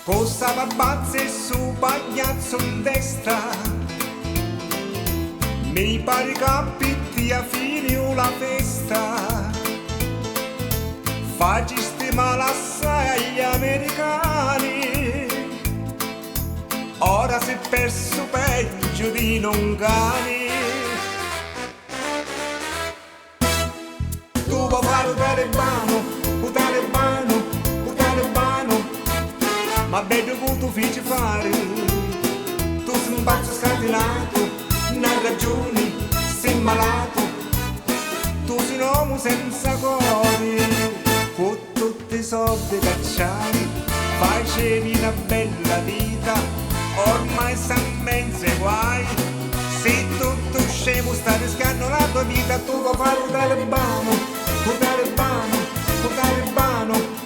Cosa babazze su pagliazzo in destra, mi pare che a fine la festa, facci stimare assai agli americani, ora si è perso peggio di non cani. Tu vuoi fare un talebano, un talebano, un talebano, ma vedo che tu feci fare, tu sei un pazzo scatinato, non hai ragioni, sei malato, tu sei un uomo senza cuore, con tutti i soldi cacciati, facevi una bella vita, ormai stanno mezzo guai, se tutto scemo sta rischiando la tua vita, tu vuoi fare un talebano, un talebano, un talebano,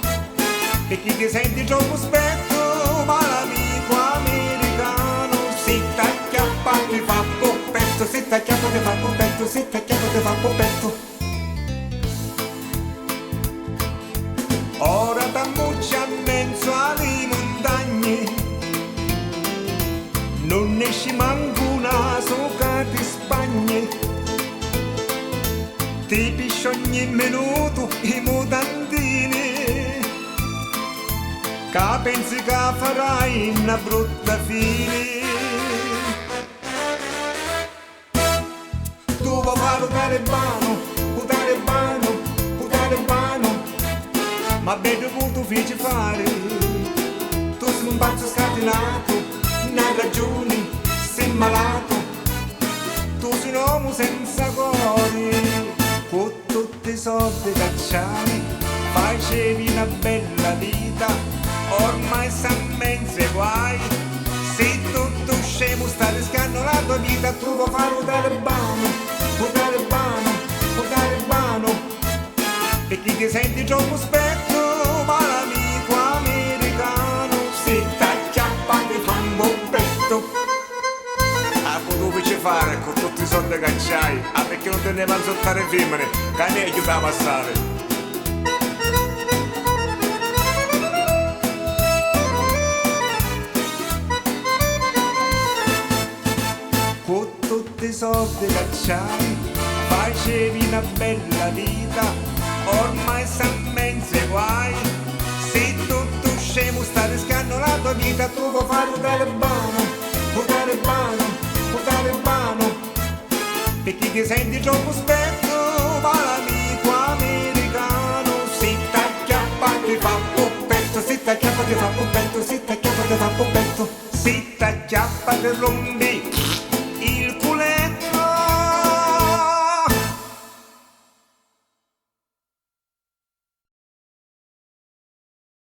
e chi ti senti troppo spetto, ma l'amico americano si t'acchiappa ti fa poppetto, si t'acchiappa ti fa poppetto, si t'acchiappa ti fa poppetto. Ora t'ammuccia in mezzo alle montagne, non ne esci manco una soca di Spagna, ti piscio ogni minuto i mutandini, che pensi che farai una brutta fine. Tu vuoi fare un talebano, un talebano, un talebano, ma vedo che tu feci fare, tu sei un pazzo scatinato, non hai ragioni, sei malato, tu sei un uomo senza cuore, con tutti i soldi cacciati, facevi una bella vita, ormai stanno mezzo guai, se tutto scemo sta rischiando la tua vita, tu vuoi fare un talebano, un talebano, un talebano, e chi ti senti troppo spetto, ma l'amico americano si t'acchiappa ti fa un bombetto. Ah, tu feci fare con tutti i soldi che c'hai, ah perché non te ne vanno sotto le femmine, che ne aiuta a passare. Con tutti i soldi cacciai, facevi una bella vita, ormai stanno mezzo guai, se tutto scemo sta rischiando la tua vita, tu vuoi fare un talebano, un talebano, un talebano, e chi ti senti troppo spetto, ma l'amico americano si t'acchiappa ti fa poppetto, si t'acchiappa ti fa poppetto, si t'acchiappa ti fa poppetto, si t'acchiappa ti rompi